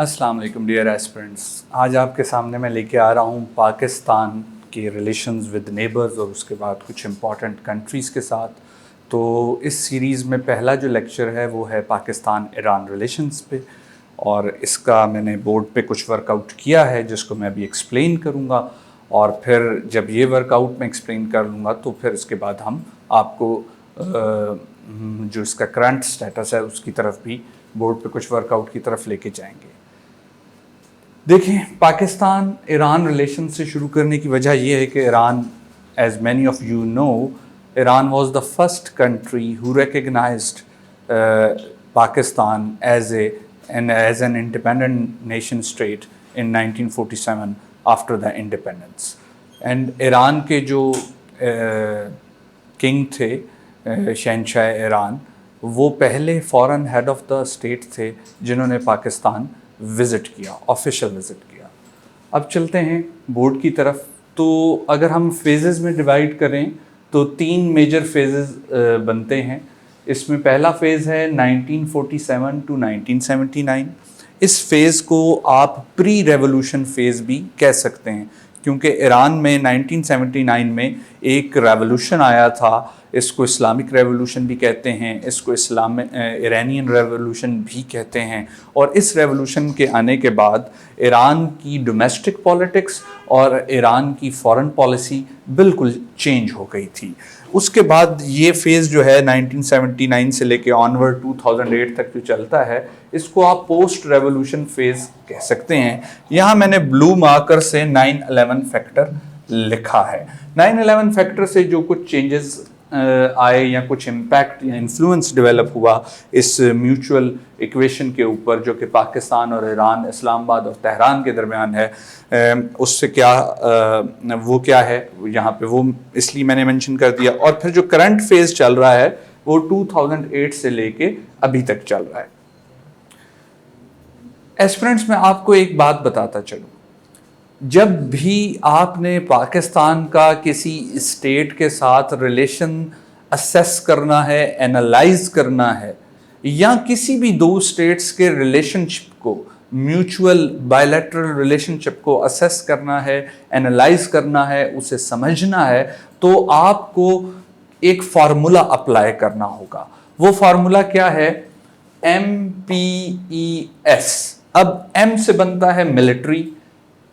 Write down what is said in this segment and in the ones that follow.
अस्सलाम वालेकुम dear aspirants. आज आपके सामने मैं लेके आ रहा हूँ पाकिस्तान के रिलेशंस विद नेबर्स और उसके बाद कुछ इम्पॉर्टेंट कंट्रीज़ के साथ। तो इस सीरीज़ में पहला जो लेक्चर है वो है पाकिस्तान ईरान रिलेशंस पे, और इसका मैंने बोर्ड पे कुछ वर्कआउट किया है जिसको मैं अभी एक्सप्लेन करूँगा, और फिर जब ये वर्कआउट मैं एक्सप्लेन कर लूँगा तो फिर इसके बाद हम आपको जो इसका करंट स्टेटस है उसकी तरफ भी बोर्ड पे कुछ वर्कआउट की तरफ लेके जाएंगे। देखिए, पाकिस्तान ईरान रिलेशन से शुरू करने की वजह यह है कि Iran, as many of you know, Iran was the first country who recognized Pakistan as an independent nation state in 1947 after the independence. And Iran के जो किंग थे, शहंशाह ईरान, वो पहले foreign head of the state थे जिन्होंने Pakistan visit किया, official visit किया। अब चलते हैं बोर्ड की तरफ। तो अगर हम फेजेस में डिवाइड करें तो 3 मेजर फेजेस बनते हैं। इसमें पहला फ़ेज़ है 1947 टू 1979। इस फेज़ को आप प्री रेवोल्यूशन फ़ेज़ भी कह सकते हैं, क्योंकि ईरान में 1979 में एक रेवोल्यूशन आया था। इसको इस्लामिक रेवोल्यूशन भी कहते हैं, इसको इरानियन रेवोल्यूशन भी कहते हैं। और इस रेवोल्यूशन के आने के बाद ईरान की डोमेस्टिक पॉलिटिक्स और ईरान की फॉरेन पॉलिसी बिल्कुल चेंज हो गई थी। उसके बाद ये फेज़ जो है 1979 से लेके ऑनवर्ड 2008 तक जो चलता है, इसको आप पोस्ट रेवोल्यूशन फेज़ कह सकते हैं। यहाँ मैंने ब्लू मार्कर से 9/11 फैक्टर लिखा है। 9/11 फैक्टर से जो कुछ चेंजेस आए या कुछ इम्पैक्ट या इन्फ्लुएंस डेवलप हुआ इस म्यूचुअल इक्वेशन के ऊपर, जो कि पाकिस्तान और ईरान, इस्लामाबाद और तेहरान के दरमियान है, उससे वो क्या है यहाँ पे वो इसलिए मैंने मेंशन कर दिया। और फिर जो करंट फेज़ चल रहा है वो 2008 से लेके अभी तक चल रहा है। एस्पिरेंट्स, मैं आपको एक बात बताता चलूँ, जब भी आपने पाकिस्तान का किसी स्टेट के साथ रिलेशन असेस करना है, एनालाइज करना है, या किसी भी 2 स्टेट्स के रिलेशनशिप को, म्यूचुअल बायलैटरल रिलेशनशिप को असेस करना है, एनालाइज करना है, उसे समझना है, तो आपको एक फार्मूला अप्लाई करना होगा। वो फार्मूला क्या है? MPES। अब M से बनता है मिलिट्री,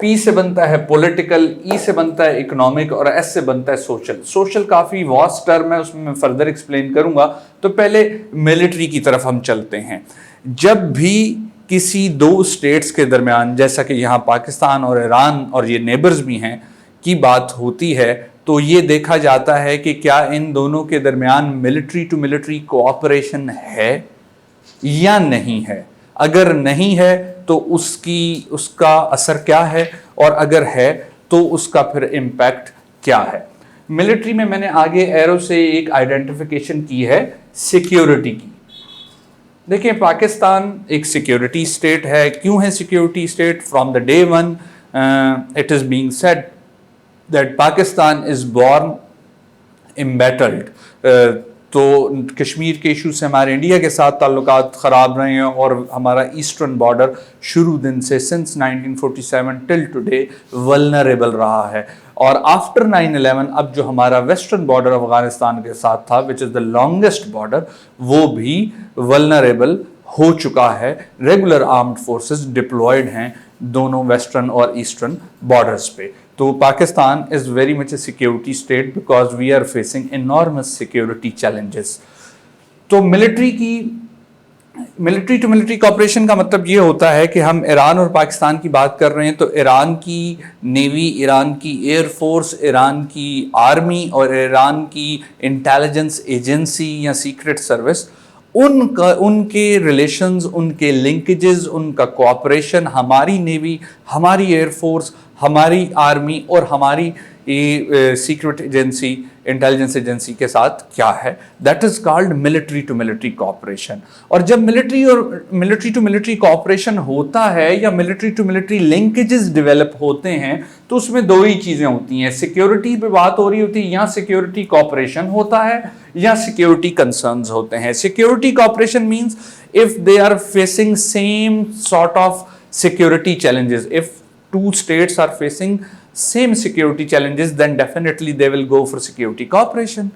P से बनता है पॉलिटिकल, E से बनता है इकोनॉमिक और S से बनता है सोशल। सोशल काफ़ी वास्ट टर्म है, उसमें मैं फर्दर एक्सप्लेन करूंगा। तो पहले मिलिट्री की तरफ हम चलते हैं। जब भी किसी 2 स्टेट्स के दरमियान, जैसा कि यहाँ पाकिस्तान और ईरान और ये नेबर्स भी हैं, की बात होती है, तो ये देखा जाता है कि क्या इन दोनों के दरमियान मिलिट्री टू मिलिट्री कोऑपरेशन है या नहीं है। अगर नहीं है तो उसका असर क्या है, और अगर है तो उसका फिर इम्पैक्ट क्या है। मिलिट्री में मैंने आगे एरो से एक आइडेंटिफिकेशन की है सिक्योरिटी की। देखिए, पाकिस्तान एक सिक्योरिटी स्टेट है। क्यों है security state? From the day one it is being said that Pakistan is born embattled. तो कश्मीर के इशू से हमारे इंडिया के साथ ताल्लुकात ख़राब रहे हैं, और हमारा ईस्टर्न बॉर्डर शुरू दिन से सिंस 1947 टिल टुडे वल्नरेबल रहा है। और आफ्टर 9/11 अब जो हमारा वेस्टर्न बॉर्डर अफगानिस्तान के साथ था, which is the longest border, वो भी वल्नरेबल हो चुका है। रेगुलर आर्म्ड फोर्सेस डिप्लॉयड हैं दोनों वेस्टर्न और ईस्टर्न बॉर्डर्स पे। तो Pakistan is very much a security state because we are facing enormous security challenges. तो मिलिट्री टू मिलिट्री कॉपरेशन का मतलब ये होता है कि हम ईरान और पाकिस्तान की बात कर रहे हैं तो ईरान की नेवी, ईरान की एयरफोर्स, ईरान की आर्मी और ईरान की इंटेलिजेंस एजेंसी या सीक्रेट सर्विस, उनके रिलेशंस, उनके लिंकेजेस, उनका कोऑपरेशन हमारी नेवी, हमारी एयरफोर्स, हमारी आर्मी और हमारी सीक्रेट एजेंसी, इंटेलिजेंस एजेंसी के साथ क्या है, that is called military to military cooperation. और जब मिलिट्री टू मिलिट्री कोऑपरेशन होता है या military to military linkages develop होते हैं, तो उसमें 2 ही चीज़ें होती हैं। सिक्योरिटी पे बात हो रही होती है, या सिक्योरिटी कोऑपरेशन होता है या सिक्योरिटी कंसर्न्स होते हैं। Security cooperation means if they are facing same sort of security challenges. If two states are facing same security challenges, then definitely they will go for security cooperation.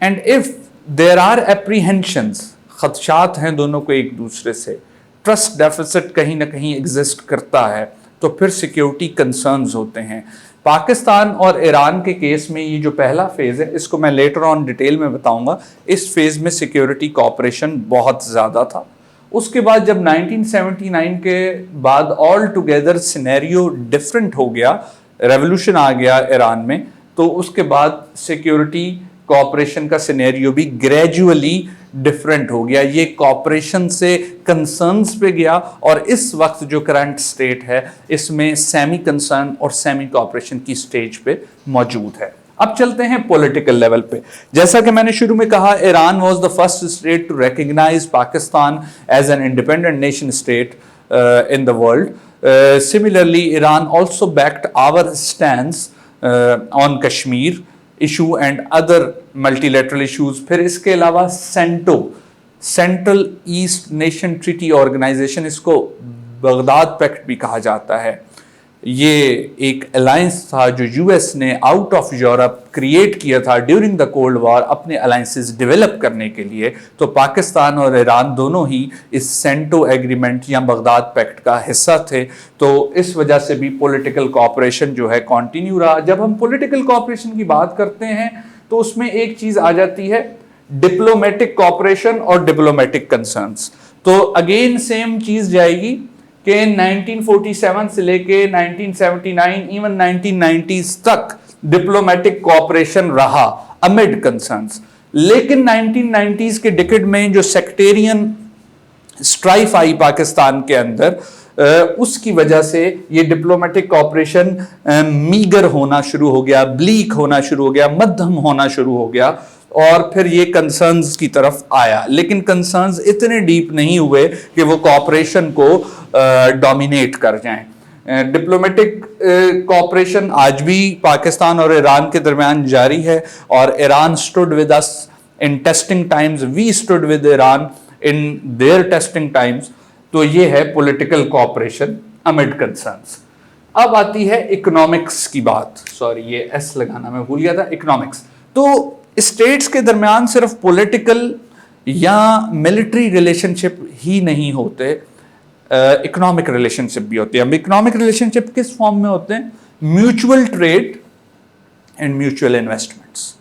And if there are apprehensions, खदशात हैं दोनों को एक दूसरे से, trust deficit कहीं ना कहीं exist करता है, तो फिर सिक्योरिटी कंसर्न्स होते हैं. पाकिस्तान और ईरान के केस में ये जो पहला फेज है, इसको मैं लेटर ऑन डिटेल में बताऊंगा. इस फेज में सिक्योरिटी कोऑपरेशन बहुत ज़्यादा था. उसके बाद जब 1979 के बाद ऑल टुगेदर सिनेरियो डिफरेंट हो गया, रेवोल्यूशन आ गया ईरान में, तो उसके बाद सिक्योरिटी कोऑपरेशन का सिनेरियो भी ग्रेजुअली डिफरेंट हो गया. ये कोऑपरेशन से कंसर्न्स पे गया, और इस वक्त जो करंट स्टेट है इसमें सेमी कंसर्न और सेमी कोऑपरेशन की स्टेज पे मौजूद है. अब चलते हैं पॉलिटिकल लेवल पे. जैसा कि मैंने शुरू में कहा, Iran was the first state to recognize Pakistan as an independent nation state in the world. Similarly, Iran also backed our stance on Kashmir issue and other multilateral issues. फिर इसके अलावा CENTO, central east nation treaty organization, इसको Baghdad pact भी कहा जाता है. ये एक अलायंस था जो यूएस ने आउट ऑफ यूरोप क्रिएट किया था ड्यूरिंग द कोल्ड वॉर अपने अलायंसेस डेवलप करने के लिए. तो पाकिस्तान और ईरान दोनों ही इस सेंटो एग्रीमेंट या बगदाद पैक्ट का हिस्सा थे. तो इस वजह से भी पॉलिटिकल कोऑपरेशन जो है कंटिन्यू रहा. जब हम पॉलिटिकल कोऑपरेशन की बात करते हैं तो उसमें एक चीज आ जाती है डिप्लोमेटिक कोऑपरेशन और डिप्लोमेटिक कंसर्न्स. तो अगेन सेम चीज जाएगी कि 1947 से लेके 1979 इवन 1990s तक डिप्लोमेटिक कोऑपरेशन रहा अमिड कंसर्न्स. लेकिन 1990s के डिकेड में जो सेक्टेरियन स्ट्राइफ आई पाकिस्तान के अंदर, उसकी वजह से ये डिप्लोमेटिक कोऑपरेशन मीगर होना शुरू हो गया, ब्लीक होना शुरू हो गया, मध्यम होना शुरू हो गया, और फिर ये कंसर्न्स की तरफ आया. लेकिन कंसर्न्स इतने डीप नहीं हुए कि वो कोऑपरेशन को डोमिनेट कर जाएं. डिप्लोमेटिक कोऑपरेशन आज भी पाकिस्तान और ईरान के दरमियान जारी है, और Iran stood with us in testing times, we stood with Iran in their testing times. तो ये है पॉलिटिकल कोऑपरेशन अमिड कंसर्न्स. अब आती है इकोनॉमिक्स की बात. सॉरी, ये एस लगाना मैं भूल गया था. इकोनॉमिक्स. तो स्टेट्स के दरमियान सिर्फ पॉलिटिकल या मिलिट्री रिलेशनशिप ही नहीं होते, इकोनॉमिक रिलेशनशिप भी होती है. अब इकोनॉमिक रिलेशनशिप किस फॉर्म में होते हैं? Mutual trade and mutual investments.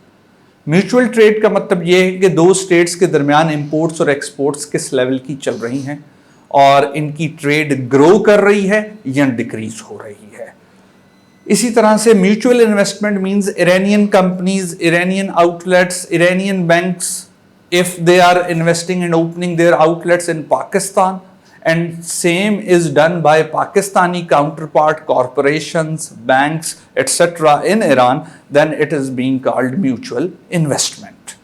Mutual trade का मतलब यह है कि दो स्टेट्स के दरमियान इंपोर्ट्स और एक्सपोर्ट्स किस लेवल की चल रही हैं, और इनकी ट्रेड ग्रो कर रही है या डिक्रीज हो रही है. इसी तरह से mutual investment means Iranian companies, Iranian outlets, Iranian banks, if they are investing and opening their outlets in Pakistan, and same is done by Pakistani counterpart corporations, banks etcetera in Iran, then it is being called mutual investment.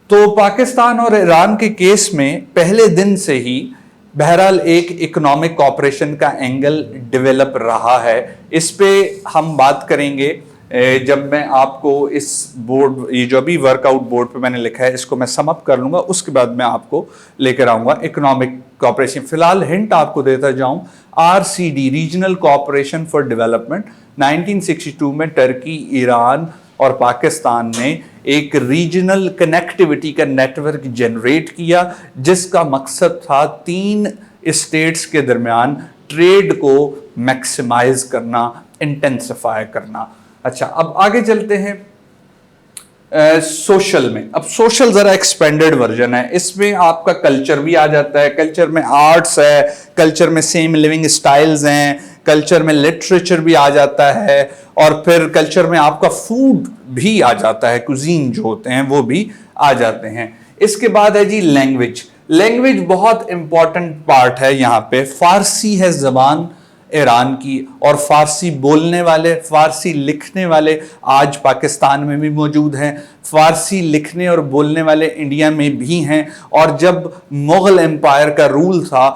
तो पाकिस्तान और Iran के case में पहले दिन से ही बहरहाल एक economic cooperation का एंगल डेवलप रहा है. इस पे हम बात करेंगे जब मैं आपको इस बोर्ड, ये जो भी वर्कआउट बोर्ड पे मैंने लिखा है, इसको मैं सम अप कर लूँगा, उसके बाद मैं आपको लेकर आऊँगा इकोनॉमिक कॉपरेशन. फिलहाल हिंट आपको देता जाऊँ, RCD regional corporation for development 1962 में टर्की, ईरान और पाकिस्तान ने एक रीजनल कनेक्टिविटी का नेटवर्क जनरेट किया, जिसका मकसद था 3 स्टेट्स के दरमियान ट्रेड को मैक्सिमाइज करना, इंटेंसिफाई करना. अच्छा, अब आगे चलते हैं सोशल में. अब सोशल जरा एक्सपेंडेड वर्जन है. इसमें आपका कल्चर भी आ जाता है, कल्चर में आर्ट्स है, कल्चर में सेम लिविंग स्टाइल्स हैं, कल्चर में लिटरेचर भी आ जाता है, और फिर कल्चर में आपका फूड भी आ जाता है, कुजीन जो होते हैं वो भी आ जाते हैं. इसके बाद है जी लैंग्वेज. लैंग्वेज बहुत इंपॉर्टेंट पार्ट है. यहाँ पे फारसी है जबान ईरान की, और फारसी बोलने वाले, फारसी लिखने वाले आज पाकिस्तान में भी मौजूद हैं, फारसी लिखने और बोलने वाले इंडिया में भी हैं. और जब मुग़ल एम्पायर का रूल था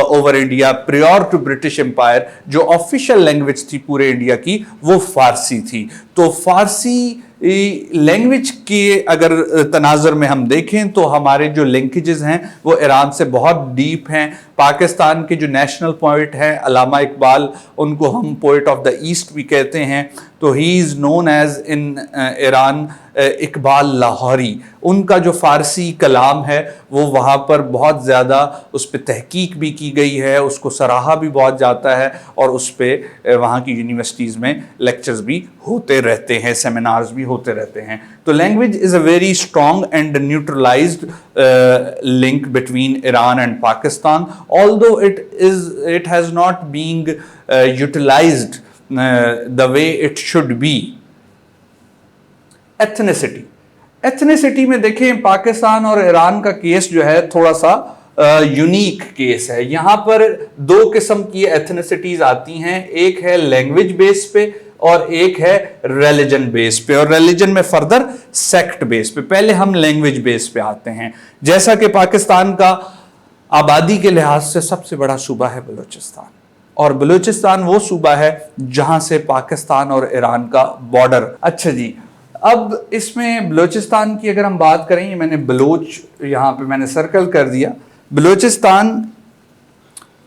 over India prior to British empire, जो ऑफिशियल लैंग्वेज थी पूरे इंडिया की वो फारसी थी. तो फारसी لینگویج کے اگر تناظر میں ہم دیکھیں تو ہمارے جو لنکیجز ہیں وہ ایران سے بہت ڈیپ ہیں. پاکستان کے جو نیشنل پوئٹ ہیں علامہ اقبال, ان کو ہم پوئٹ آف دا ایسٹ بھی کہتے ہیں, تو ہی از نون ایز ان ایران اقبال لاہوری. ان کا جو فارسی کلام ہے وہ وہاں پر بہت زیادہ اس پہ تحقیق بھی کی گئی ہے, اس کو سراہا بھی بہت جاتا ہے, اور اس پہ وہاں کی یونیورسٹیز میں لیکچرز بھی ہوتے رہتے ہیں, سیمینارز بھی ہوتے رہتے ہیں. تو language is a very strong and neutralised link between Iran and Pakistan, although it has not been utilized the way it should be. Ethnicity میں دیکھیں پاکستان اور ایران کا کیس جو ہے تھوڑا سا یونیک کیس ہے. یہاں پر دو قسم کی ایتھنیسٹیز آتی ہیں, ایک ہے لینگویج بیس پہ اور ایک ہے ریلیجن بیس پہ, اور ریلیجن میں فردر سیکٹ بیس پہ. پہلے ہم لینگویج بیس پہ آتے ہیں. جیسا کہ پاکستان کا آبادی کے لحاظ سے سب سے بڑا صوبہ ہے بلوچستان, اور بلوچستان وہ صوبہ ہے جہاں سے پاکستان اور ایران کا بارڈر. اچھا جی, اب اس میں بلوچستان کی اگر ہم بات کریں, یہ میں نے بلوچ یہاں پہ میں نے سرکل کر دیا. بلوچستان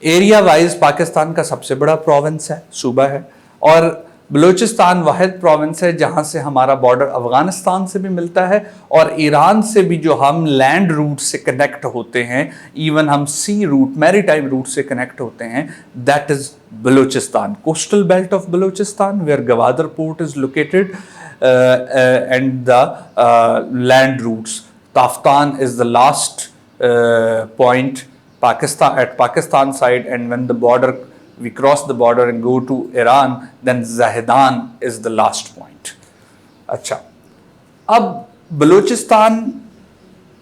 ایریا وائز پاکستان کا سب سے بڑا پروونس ہے, صوبہ ہے, اور بلوچستان واحد پروونس ہے جہاں سے ہمارا بارڈر افغانستان سے بھی ملتا ہے, اور ایران سے بھی جو ہم لینڈ روٹ سے کنیکٹ ہوتے ہیں, ایون ہم sea route maritime route سے کنیکٹ ہوتے ہیں, that is Balochistan. Coastal belt of Balochistan where Gwadar port is located and the land routes. Taftan is the last point at Pakistan side, and when we cross the border and go to Iran, then Zahedan is the last point. اچھا, اب بلوچستان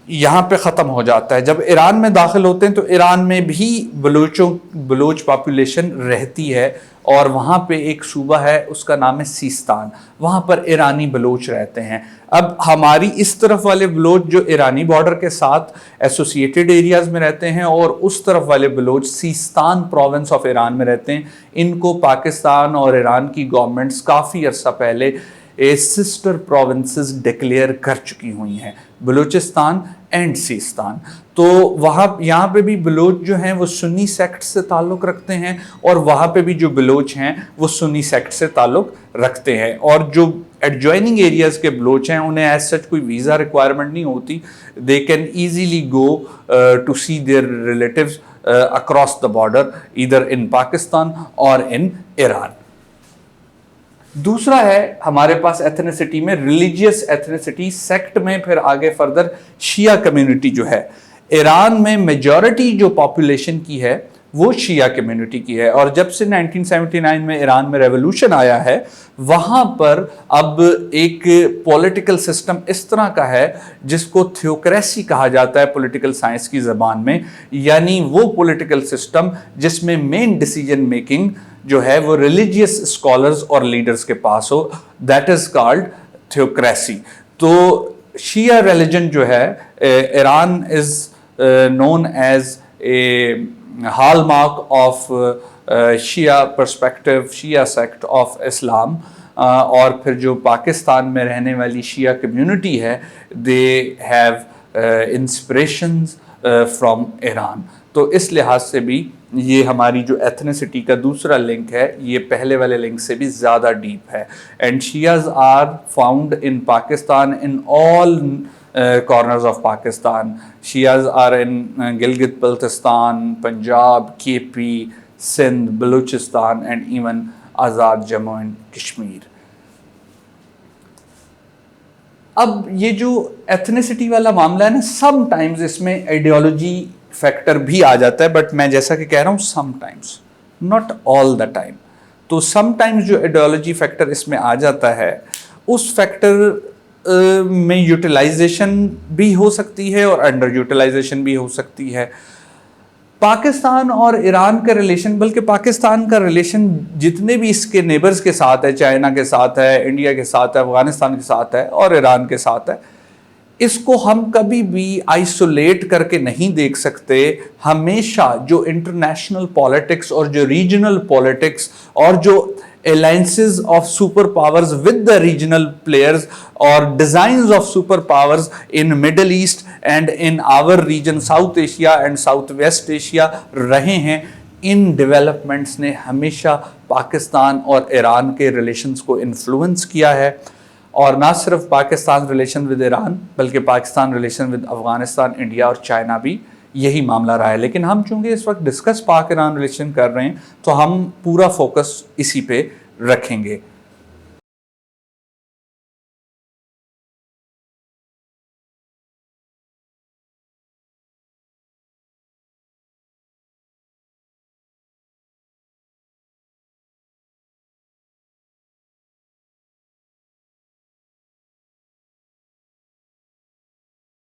یہاں پہ ختم ہو جاتا ہے. جب ایران میں داخل ہوتے ہیں تو ایران میں بھی بلوچ پاپولیشن رہتی ہے, اور وہاں پہ ایک صوبہ ہے اس کا نام ہے سیستان, وہاں پر ایرانی بلوچ رہتے ہیں. اب ہماری اس طرف والے بلوچ جو ایرانی بارڈر کے ساتھ ایسوسیٹڈ ایریاز میں رہتے ہیں, اور اس طرف والے Baloch Sistan province of Iran میں رہتے ہیں, ان کو پاکستان اور ایران کی گورنمنٹس کافی عرصہ پہلے سسٹر پروونسز ڈکلیئر کر چکی ہوئی ہیں, بلوچستان اینڈ سیستان. تو وہاں یہاں پہ بھی بلوچ جو ہیں وہ سنی سیکٹ سے تعلق رکھتے ہیں, اور وہاں پہ بھی جو بلوچ ہیں وہ سنی سیکٹ سے تعلق رکھتے ہیں. اور جو ایڈجوائننگ ایریاز کے بلوچ ہیں انہیں ایز سچ کوئی ویزا ریکوائرمنٹ نہیں ہوتی, they can easily go to see their relatives across the border either in Pakistan or in Iran. دوسرا ہے ہمارے پاس ایتھنیسٹی میں ریلیجیس ایتھنیسٹی. سیکٹ میں پھر آگے فردر شیعہ کمیونٹی جو ہے, ایران میں میجورٹی جو پاپولیشن کی ہے وہ شیعہ کمیونٹی کی ہے, اور جب سے 1979 میں ایران میں ریولوشن آیا ہے وہاں پر اب ایک پولیٹیکل سسٹم اس طرح کا ہے جس کو تھیوکریسی کہا جاتا ہے پولیٹیکل سائنس کی زبان میں, یعنی وہ پولیٹیکل سسٹم جس میں مین ڈیسیجن میکنگ جو ہے وہ ریلیجیس اسکالرز اور لیڈرز کے پاس ہو, دیٹ از کالڈ تھیوکریسی. تو شیعہ ریلیجن جو ہے Iran is known as a hallmark of Shia perspective, Shia sect of Islam. اور پھر جو پاکستان میں رہنے والی شیعہ کمیونٹی ہے they have inspirations from Iran. تو اس لحاظ سے بھی یہ ہماری جو ایتھنیسٹی کا دوسرا لنک ہے یہ پہلے والے لنک سے بھی زیادہ ڈیپ ہے. And Shias are found in Pakistan in all corners of Pakistan. Shias are in Gilgit Baltistan, Punjab, KP, Sindh, Balochistan and even Azad Jammu and Kashmir. اب یہ جو ایتھنیسٹی والا معاملہ ہے نا, سم ٹائمز اس میں آئیڈیالوجی فیکٹر بھی آ جاتا ہے, بٹ میں جیسا کہ کہہ رہا ہوں some times, not all the time. تو سم ٹائمز جو آئیڈیالوجی فیکٹر اس میں آ جاتا ہے, اس فیکٹر میں یوٹیلائزیشن بھی ہو سکتی ہے اور انڈر یوٹیلائزیشن بھی ہو سکتی ہے. پاکستان اور ایران کا ریلیشن, بلکہ پاکستان کا ریلیشن جتنے بھی اس کے نیبرز کے ساتھ ہے, چائنا کے ساتھ ہے, انڈیا کے ساتھ ہے, افغانستان کے ساتھ ہے اور ایران کے ساتھ ہے, اس کو ہم کبھی بھی آئسولیٹ کر کے نہیں دیکھ سکتے. ہمیشہ جو انٹرنیشنل پالیٹکس اور جو ریجنل پالیٹکس اور جو alliances of superpowers with the regional players or designs of superpowers in Middle East and in our region South Asia and Southwest Asia रहे हैं। इन डेवलपमेंट्स ने हमेशा पाकिस्तान और ईरान के रिलेशंस को इन्फ्लुएंस किया है, और ना सिर्फ पाकिस्तान रिलेशन विद ईरान बल्कि Pakistan relation with Afghanistan, India और चाइना भी यही मामला रहा है। लेकिन हम चूँकि इस वक्त डिस्कस पाक ईरान रिलेशन कर रहे हैं तो हम पूरा फोकस इसी पे रखेंगे।